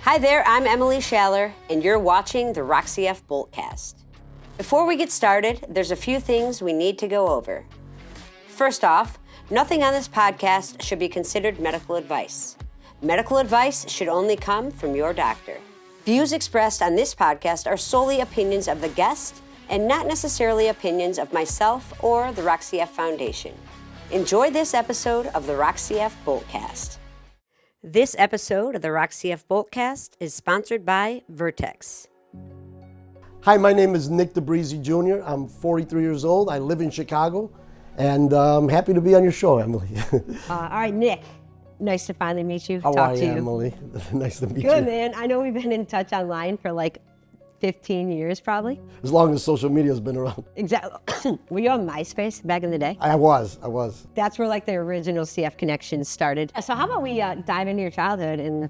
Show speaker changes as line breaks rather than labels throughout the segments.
Hi there, I'm Emily Schaller, and you're watching the RoxyF Boltcast. Before we get started, there's a few things we need to go over. First off, nothing on this podcast should be considered medical advice. Medical advice should only come from your doctor. Views expressed on this podcast are solely opinions of the guest and not necessarily opinions of myself or the RoxyF Foundation. Enjoy this episode of the RoxyF Boltcast. This episode of the RoxyF Boltcast is sponsored by Vertex.
Hi, my name is Nick Brizzi Jr. I'm 43 years old. I live in Chicago, and I'm happy to be on your show, Emily.
All right, Nick. Nice to finally meet you.
How
talk
are
to
you,
you.
Emily? Nice to meet you.
Good, man. I know we've been in touch online for like 15 years, probably.
As long as social media's been around.
Exactly. Were you on MySpace back in the day?
I was.
That's where like the original CF connections started. So how about we dive into your childhood and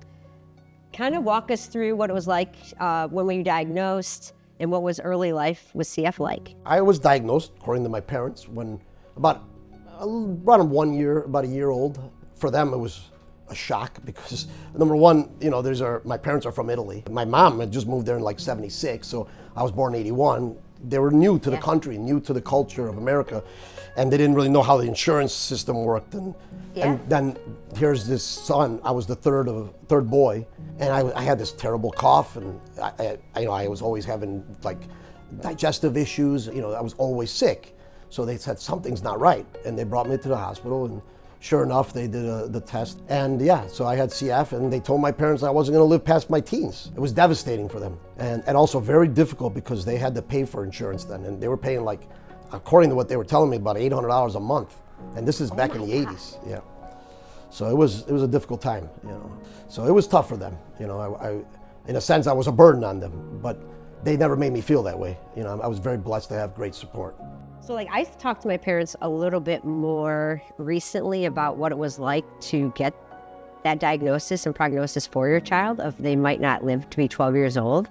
kind of walk us through what it was like when were you diagnosed and what was early life with CF like?
I was diagnosed, according to my parents, when about a year old. For them, it was a shock because, number one, my parents are from Italy. My mom had just moved there in like 76, so I was born in 81. They were new to the country, new to the culture of America, and they didn't really know how the insurance system worked. And then here's this son. I was the third boy, and I had this terrible cough, and I was always having like digestive issues. I was always sick. So they said something's not right, and they brought me to the hospital, and sure enough, they did the test, and so I had CF, and they told my parents I wasn't gonna live past my teens. It was devastating for them, and also very difficult because they had to pay for insurance then, and they were paying like, according to what they were telling me, about $800 a month, and this is back in the 80s, yeah. So it was a difficult time, So it was tough for them, I in a sense, I was a burden on them, but they never made me feel that way. I was very blessed to have great support.
So I talked to my parents a little bit more recently about what it was like to get that diagnosis and prognosis for your child of they might not live to be 12 years old.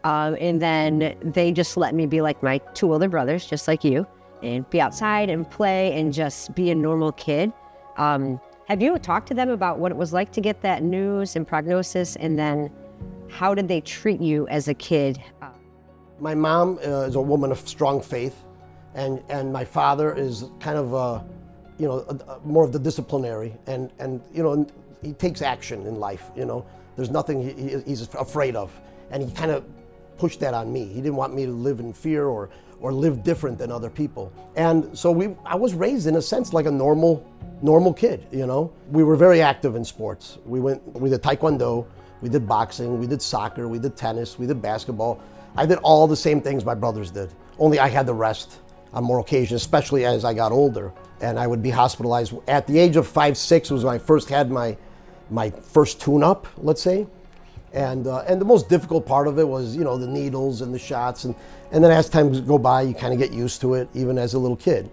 And then they just let me be like my two older brothers, just like you, and be outside and play and just be a normal kid. Have you talked to them about what it was like to get that news and prognosis, and then how did they treat you as a kid?
My mom is a woman of strong faith. And my father is kind of, more of the disciplinary, and he takes action in life. There's nothing he's afraid of, and he kind of pushed that on me. He didn't want me to live in fear or live different than other people. And so I was raised in a sense like a normal kid. We were very active in sports. We did taekwondo, we did boxing, we did soccer, we did tennis, we did basketball. I did all the same things my brothers did. Only I had the rest on more occasions, especially as I got older, and I would be hospitalized. At the age of 5, 6 was when I first had my first tune-up, let's say, and the most difficult part of it was the needles and the shots, and then as time go by, you kind of get used to it, even as a little kid.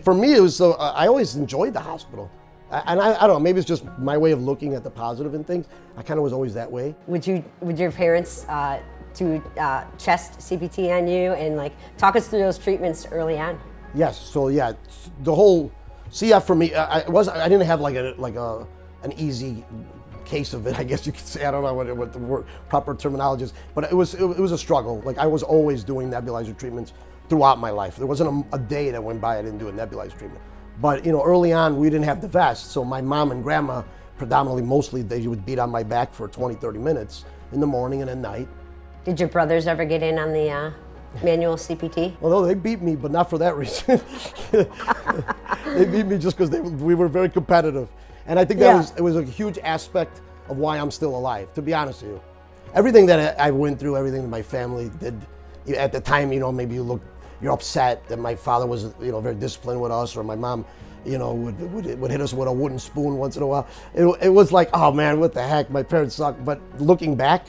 For me, it was I always enjoyed the hospital, and I don't know, maybe it's just my way of looking at the positive in things. I kind of was always that way.
Would your parents do chest CPT on you and talk us through those treatments early on?
Yes. So the whole CF for me, I didn't have an easy case of it, I guess you could say. I don't know what the word, proper terminology is, but it was a struggle. I was always doing nebulizer treatments throughout my life. There wasn't a day that went by I didn't do a nebulizer treatment. But early on we didn't have the vest, so my mom and grandma mostly they would beat on my back for 20-30 minutes in the morning and at night.
Did your brothers ever get in on the manual CPT?
Well, no, they beat me, but not for that reason. They beat me just because we were very competitive. And I think it was a huge aspect of why I'm still alive, to be honest with you. Everything that I went through, everything that my family did, at the time, maybe you're upset that my father was, very disciplined with us, or my mom, would hit us with a wooden spoon once in a while. It was like, oh man, what the heck, my parents suck. But looking back,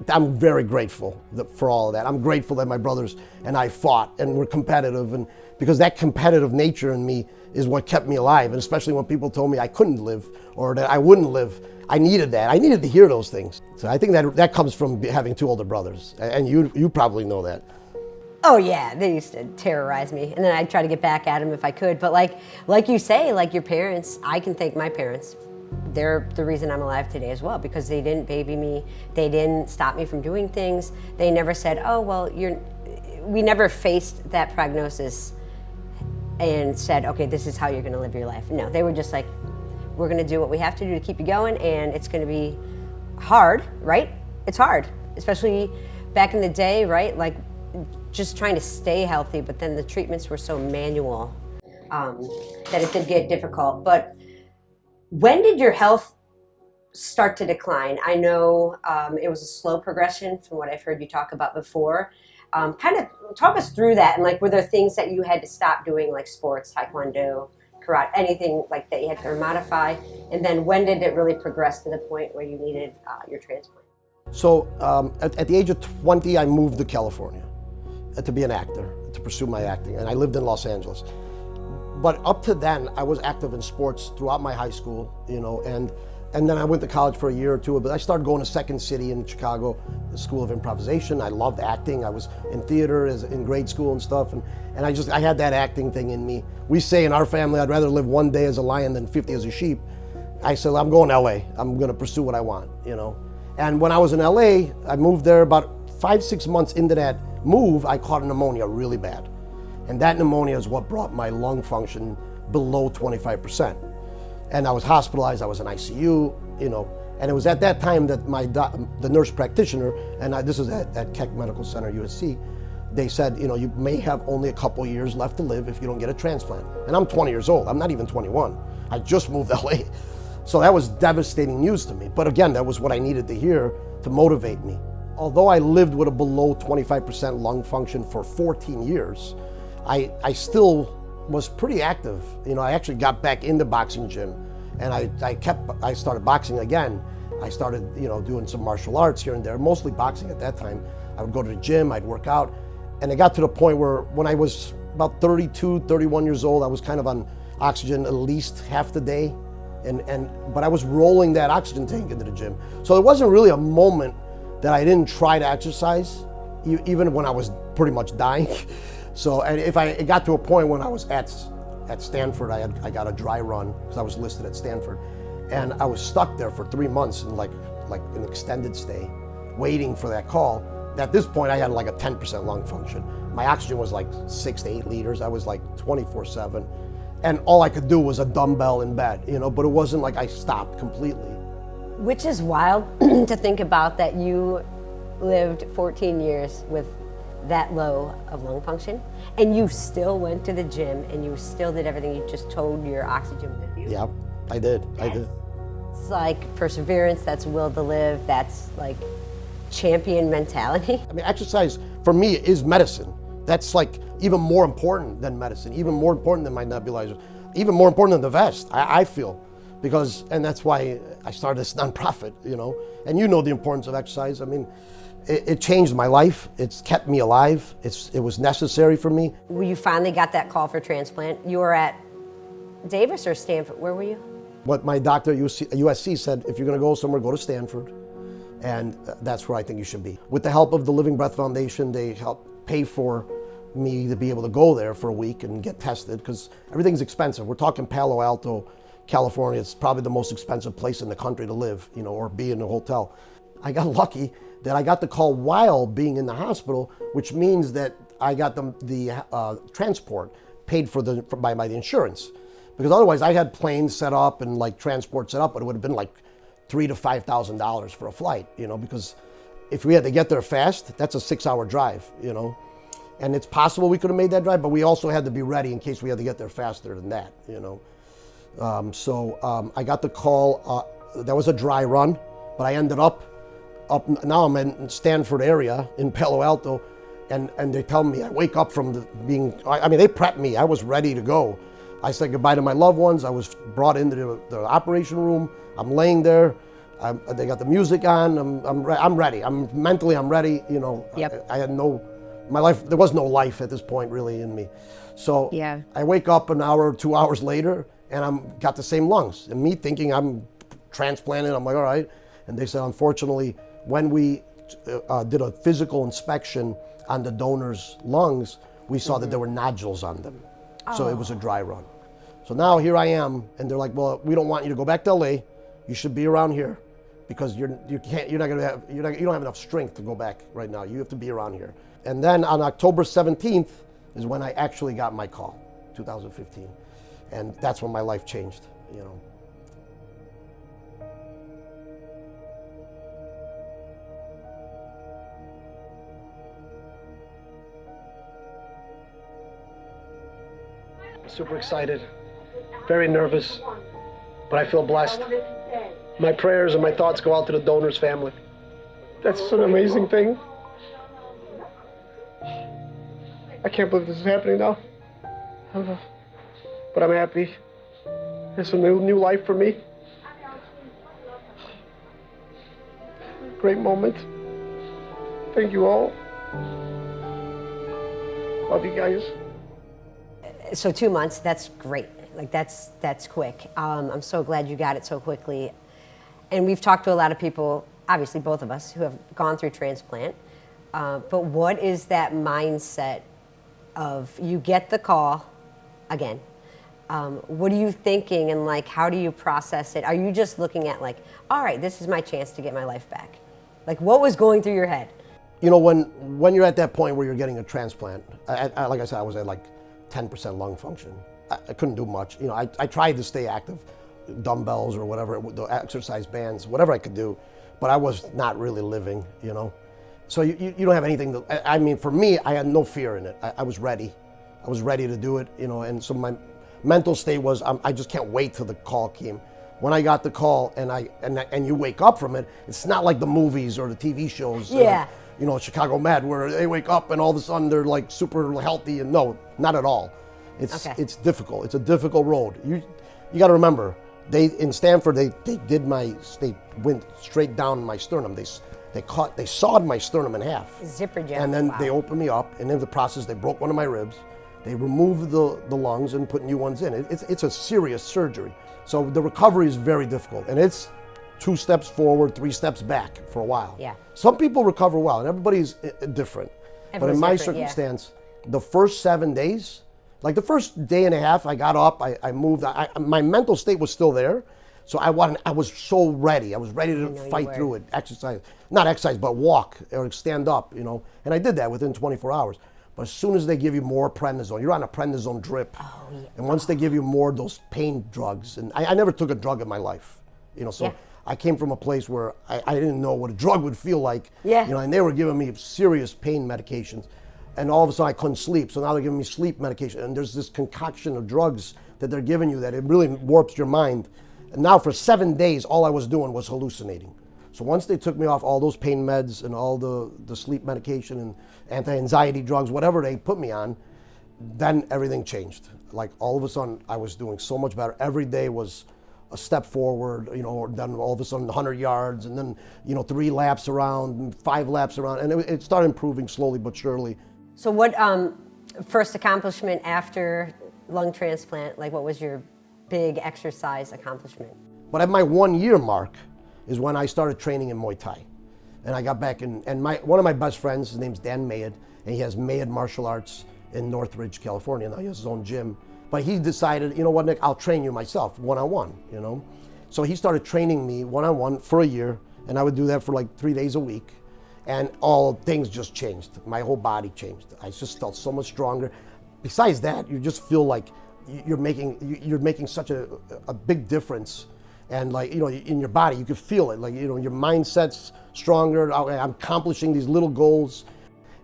I'm very grateful for all of that. I'm grateful that my brothers and I fought and were competitive, and because that competitive nature in me is what kept me alive. And especially when people told me I couldn't live or that I wouldn't live, I needed that. I needed to hear those things. So I think that comes from having two older brothers, and you probably know that.
Oh yeah, they used to terrorize me, and then I'd try to get back at them if I could. But like you say, like your parents, I can thank my parents they're the reason I'm alive today as well, because they didn't baby me. They didn't stop me from doing things. They never said, oh, well, we never faced that prognosis and said, okay, this is how you're going to live your life. No, they were just like, we're going to do what we have to do to keep you going, and it's going to be hard, right? It's hard, especially back in the day, right? Like just trying to stay healthy, but then the treatments were so manual that it did get difficult. But when did your health start to decline? I know it was a slow progression from what I've heard you talk about before. Kind of talk us through that, and like, were there things that you had to stop doing, like sports, taekwondo, karate, anything like that you had to modify? And then when did it really progress to the point where you needed your transplant?
So at the age of 20, I moved to California to be an actor, to pursue my acting, and I lived in Los Angeles. But up to then, I was active in sports throughout my high school, and then I went to college for a year or two, but I started going to Second City in Chicago, the School of Improvisation. I loved acting. I was in theater in grade school and stuff, and I had that acting thing in me. We say in our family, I'd rather live one day as a lion than 50 as a sheep. I said, I'm going to LA. I'm going to pursue what I want, And when I was in LA, I moved there about 5-6 months into that move, I caught pneumonia really bad. And that pneumonia is what brought my lung function below 25%. And I was hospitalized, I was in ICU, and it was at that time that the nurse practitioner, and this is at Keck Medical Center, USC, they said, you may have only a couple years left to live if you don't get a transplant. And I'm 20 years old, I'm not even 21. I just moved to LA. So that was devastating news to me. But again, that was what I needed to hear to motivate me. Although I lived with a below 25% lung function for 14 years, I still was pretty active. I actually got back into boxing gym, and I started boxing again. I started, doing some martial arts here and there, mostly boxing at that time. I would go to the gym, I'd work out, and it got to the point where when I was about 32, 31 years old, I was kind of on oxygen at least half the day, but I was rolling that oxygen tank into the gym. So there wasn't really a moment that I didn't try to exercise, even when I was pretty much dying. So, and it got to a point when I was at Stanford, I got a dry run because I was listed at Stanford, and I was stuck there for 3 months in like an extended stay, waiting for that call. At this point, I had like a 10% lung function. My oxygen was like 6 to 8 liters. I was like 24/7, and all I could do was a dumbbell in bed, But it wasn't like I stopped completely.
Which is wild to think about, that you lived 14 years with that low of lung function, and you still went to the gym, and you still did everything. You just towed your oxygen with you.
Yeah, I did.
It's like perseverance, that's will to live, that's like champion mentality.
I mean, exercise for me is medicine. That's like even more important than medicine, even more important than my nebulizer, even more important than the vest, I feel. And that's why I started this nonprofit, and the importance of exercise. I mean, it changed my life. It's kept me alive. It was necessary for me.
When you finally got that call for transplant, you were at Davis or Stanford? Where were you?
What my doctor at USC said, if you're going to go somewhere, go to Stanford. And that's where I think you should be. With the help of the Living Breath Foundation, they helped pay for me to be able to go there for a week and get tested, because everything's expensive. We're talking Palo Alto, California. It's probably the most expensive place in the country to live, or be in a hotel. I got lucky that I got the call while being in the hospital, which means that I got the transport paid for by the insurance. Because otherwise I had planes set up and like transport set up, but it would have been like $3,000 to $5,000 for a flight, because if we had to get there fast, that's a 6-hour drive, And it's possible we could have made that drive, but we also had to be ready in case we had to get there faster than that, So I got the call, that was a dry run, but I ended up, now I'm in Stanford area in Palo Alto, and they tell me, I wake up from they prepped me, I was ready to go. I said goodbye to my loved ones, I was brought into the operation room, I'm laying there, they got the music on, I'm ready, mentally I'm ready,
Yep.
I had my life, there was no life at this point really in me. So yeah. I wake up an hour, 2 hours later, and got the same lungs. And me thinking I'm transplanted, I'm like, all right. And they said, unfortunately, when we did a physical inspection on the donor's lungs, we saw that there were nodules on them. So it was a dry run. So now here I am, and they're like, well, we don't want you to go back to LA. you should be around here because you don't have enough strength to go back right now. You have to be around here. And then on October 17th is when I actually got my call, 2015. And that's when my life changed, you know. Super excited, very nervous, but I feel blessed. My prayers and my thoughts go out to the donor's family. That's an amazing thing. I can't believe this is happening now. But I'm happy. It's a new life for me. Great moment. Thank you all. Love you guys.
So 2 months, that's great. Like that's quick. I'm so glad you got it so quickly. And we've talked to a lot of people, obviously both of us, who have gone through transplant. But what is that mindset of you get the call again? What are you thinking, and like how do you process it? Are you just looking at like, all right, this is my chance to get my life back? Like what was going through your head?
You know, when you're at that point where you're getting a transplant, like I said, I was at like 10% lung function. I couldn't do much. You know, I tried to stay active, dumbbells or whatever, the exercise bands, whatever I could do, but I was not really living, you know. So you don't have anything to, I mean, for me, I had no fear in it. I was ready. I was ready to do it, you know, and so my mental state was, I just can't wait till the call came. When I got the call and you wake up from it, it's not like the movies or the TV shows.
Yeah.
You know, Chicago Med, where they wake up and all of a sudden they're like super healthy, and no, not at all. It's difficult. It's a difficult road. You got to remember, in Stanford they went straight down my sternum. They sawed my sternum in half.
Zipper jab.
And then they opened me up, and in the process they broke one of my ribs. They removed the lungs and put new ones in. It's a serious surgery. So the recovery is very difficult, and it's 2 steps forward, 3 steps back for a while.
Yeah.
Some people recover well, and everybody's different. But in my circumstance, the first 7 days, like the first day and a half, I got up, I moved. My mental state was still there, so I was so ready. I was ready to fight through it, not exercise, but walk or stand up, you know. And I did that within 24 hours. But as soon as they give you more prednisone, you're on a prednisone drip. Oh, yeah. And once they give you more of those pain drugs, and I never took a drug in my life, you know, so. Yeah. I came from a place where I didn't know what a drug would feel like, you know, and they were giving me serious pain medications, and all of a sudden I couldn't sleep. So now they're giving me sleep medication, and there's this concoction of drugs that they're giving you that it really warps your mind. And now for 7 days, all I was doing was hallucinating. So once they took me off all those pain meds and all the sleep medication and anti-anxiety drugs, whatever they put me on, then everything changed. Like all of a sudden, I was doing so much better. Every day was a step forward, you know, or then all of a sudden 100 yards, and then, you know, 3 laps around, 5 laps around, and it started improving slowly but surely.
So what first accomplishment after lung transplant, like what was your big exercise accomplishment?
But at my 1 year mark is when I started training in Muay Thai. And I got back in, and one of my best friends, his name's Dan Mayed, and he has Mayed Martial Arts in Northridge, California. Now he has his own gym. But he decided, you know what, Nick, I'll train you myself, one-on-one, you know? So he started training me one-on-one for a year, and I would do that for like 3 days a week. And all things just changed. My whole body changed. I just felt so much stronger. Besides that, you just feel like you're making such a big difference. And like, you know, in your body, you can feel it. Like, you know, your mindset's stronger. I'm accomplishing these little goals.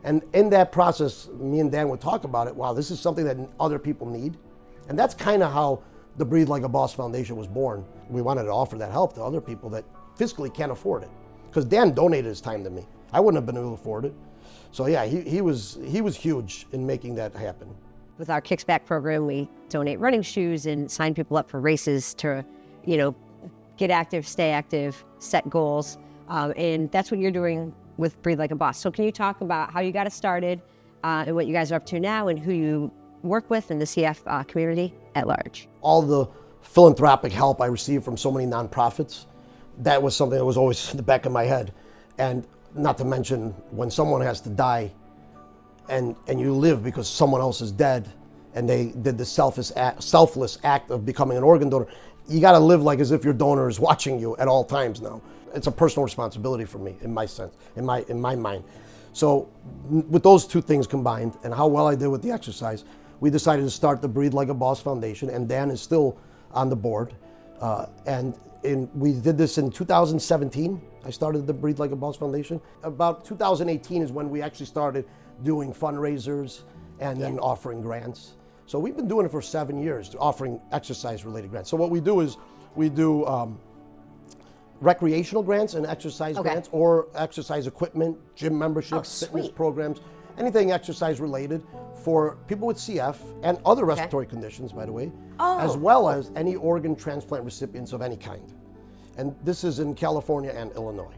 And in that process, me and Dan would talk about it. Wow, this is something that other people need. And that's kind of how the Breathe Like a Boss Foundation was born. We wanted to offer that help to other people that physically can't afford it. Because Dan donated his time to me. I wouldn't have been able to afford it. So yeah, he was huge in making that happen.
With our Kicks Back program, we donate running shoes and sign people up for races to, you know, get active, stay active, set goals. And that's what you're doing with Breathe Like a Boss. So can you talk about how you got it started and what you guys are up to now and who you work with in the CF community at large?
All the philanthropic help I received from so many nonprofits, that was something that was always in the back of my head. And not to mention when someone has to die and you live because someone else is dead and they did the selfless act of becoming an organ donor, you got to live like as if your donor is watching you at all times now. It's a personal responsibility for me, in my sense, in my mind. So with those two things combined and how well I did with the exercise, we decided to start the Breathe Like a Boss Foundation, and Dan is still on the board. We did this in 2017. I started the Breathe Like a Boss Foundation. About 2018 is when we actually started doing fundraisers and then offering grants. So we've been doing it for 7 years, offering exercise-related grants. So what we do is we do recreational grants and exercise grants, or exercise equipment, gym memberships, fitness programs, anything exercise-related for people with CF and other respiratory conditions, by the way, as well as any organ transplant recipients of any kind. And this is in California and Illinois.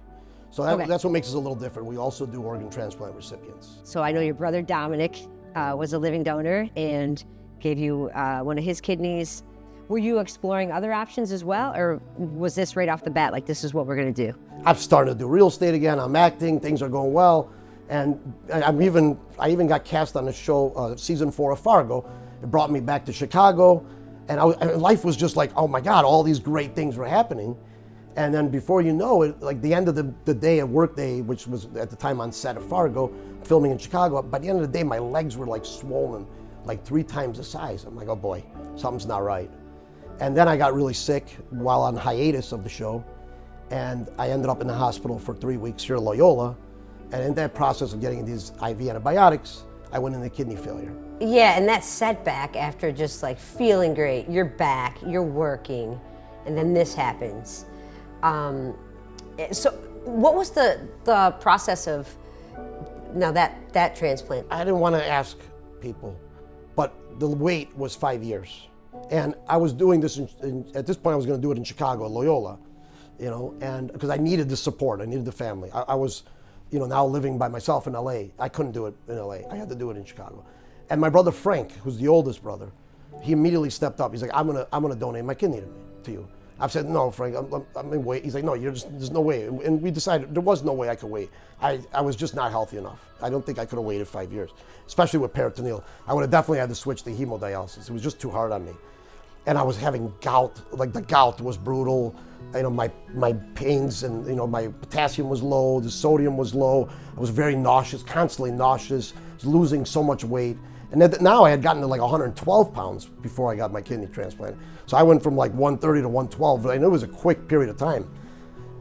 So that's what makes us a little different. We also do organ transplant recipients.
So I know your brother Dominic was a living donor and gave you one of his kidneys. Were you exploring other options as well, or was this right off the bat, like this is what we're gonna do?
I've started to do real estate again. I'm acting, things are going well. And I even got cast on the show, season 4 of Fargo. It brought me back to Chicago, and life was just like, oh my God, all these great things were happening. And then before you know it, like the end of the day, a work day, which was at the time on set of Fargo, filming in Chicago, by the end of the day, my legs were like swollen, like 3 times the size. I'm like, oh boy, something's not right. And then I got really sick while on hiatus of the show, and I ended up in the hospital for 3 weeks here at Loyola. And in that process of getting these IV antibiotics, I went into kidney failure.
Yeah, and that setback after just like feeling great, you're back, you're working, and then this happens. So what was the process of now that transplant?
I didn't want to ask people, but the wait was 5 years. And I was doing this, at this point I was going to do it in Chicago, Loyola, and because I needed the support, I needed the family. I was, now living by myself in LA. I couldn't do it in LA. I had to do it in Chicago. And my brother Frank, who's the oldest brother, he immediately stepped up. He's like, I'm gonna donate my kidney to you. I've said, no, Frank, I'm in wait. He's like, no, there's no way. And we decided there was no way I could wait. I was just not healthy enough. I don't think I could have waited 5 years, especially with peritoneal. I would have definitely had to switch to hemodialysis. It was just too hard on me. And I was having gout, like the gout was brutal. My pains and, my potassium was low, the sodium was low. I was very nauseous, constantly nauseous. I was losing so much weight. And now I had gotten to like 112 pounds before I got my kidney transplant. So I went from like 130 to 112, and it was a quick period of time.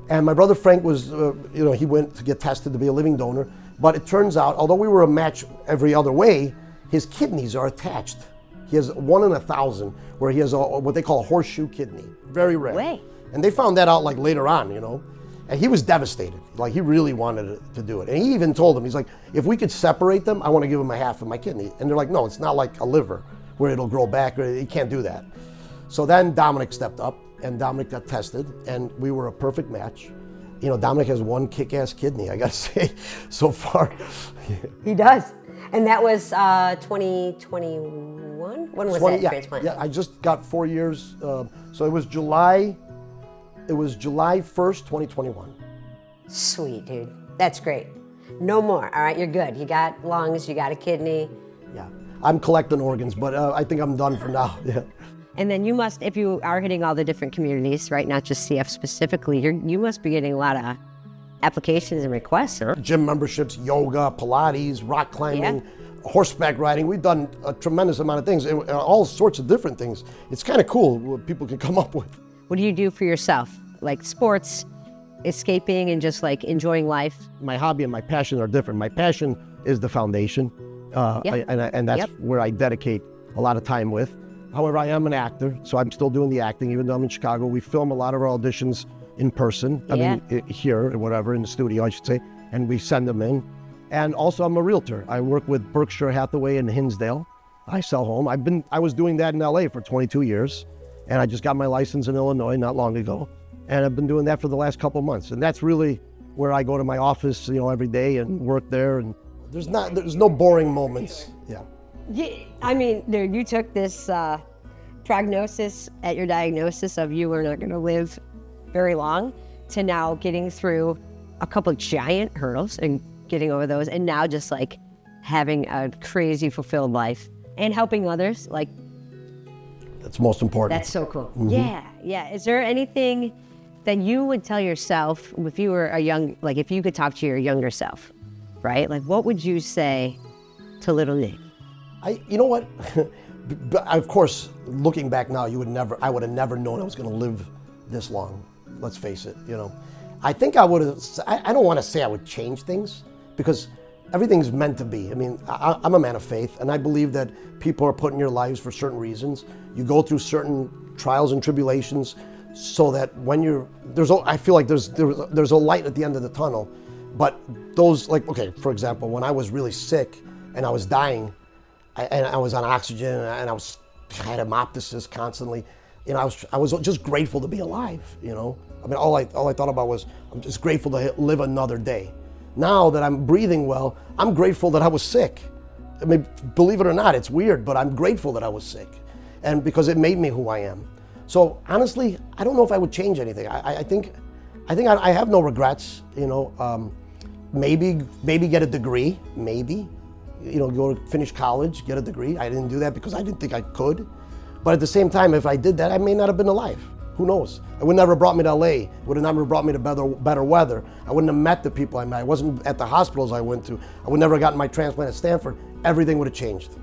And my brother Frank was, he went to get tested to be a living donor. But it turns out, although we were a match every other way, his kidneys are attached. He has 1 in 1,000, where he has what they call a horseshoe kidney. Very rare.
Way.
And they found that out like later on, And he was devastated. Like he really wanted to do it. And he even told them, he's like, if we could separate them, I want to give him a half of my kidney. And they're like, no, it's not like a liver where it'll grow back. Or you can't do that. So then Dominic stepped up, and Dominic got tested, and we were a perfect match. Dominic has one kick-ass kidney, I gotta say, so far.
He does. And that was 2021? When was that transplant?
Yeah, I just got 4 years. So it was July 1st, 2021.
Sweet, dude. That's great. No more, all right? You're good. You got lungs, you got a kidney.
Yeah, I'm collecting organs, but I think I'm done for now, yeah.
And then you must, if you are hitting all the different communities, right, not just CF specifically, you must be getting a lot of applications and requests, huh?
Gym memberships, yoga, Pilates, rock climbing, horseback riding. We've done a tremendous amount of things, all sorts of different things. It's kind of cool what people can come up with.
What do you do for yourself? Like sports, escaping, and just like enjoying life?
My hobby and my passion are different. My passion is the foundation, and that's where I dedicate a lot of time with. However, I am an actor, so I'm still doing the acting, even though I'm in Chicago. We film a lot of our auditions in person, here or whatever, in the studio, I should say, and we send them in. And also, I'm a realtor. I work with Berkshire Hathaway in Hinsdale. I sell home. I was doing that in LA for 22 years, and I just got my license in Illinois not long ago, and I've been doing that for the last couple of months. And that's really where I go to my office, every day and work there. And there's no boring moments. Yeah.
I mean, dude, you took this prognosis at your diagnosis of you were not going to live very long to now getting through a couple of giant hurdles and getting over those, and now just like having a crazy fulfilled life and helping others. Like,
That's most important.
That's so cool. Yeah. Is there anything that you would tell yourself if you were if you could talk to your younger self, right? Like, what would you say to little Nick?
You know what? Of course, looking back now, I would have never known I was going to live this long. Let's face it, I think I would have, I don't want to say I would change things, because everything's meant to be. I mean, I'm a man of faith, and I believe that people are put in your lives for certain reasons. You go through certain trials and tribulations so that when I feel like there's a light at the end of the tunnel. But those, for example, when I was really sick and I was dying, and I was on oxygen, and I had hemoptysis constantly, I was just grateful to be alive, I mean, all I thought about was, I'm just grateful to live another day. Now that I'm breathing well, I'm grateful that I was sick. I mean, believe it or not, it's weird, but I'm grateful that I was sick, and because it made me who I am. So honestly, I don't know if I would change anything. I think I have no regrets. Maybe get a degree. Maybe, go to finish college, get a degree. I didn't do that because I didn't think I could. But at the same time, if I did that, I may not have been alive. Who knows? It would never have brought me to LA. It would have never brought me to better weather. I wouldn't have met the people I met. I wasn't at the hospitals I went to. I would never have gotten my transplant at Stanford. Everything would have changed.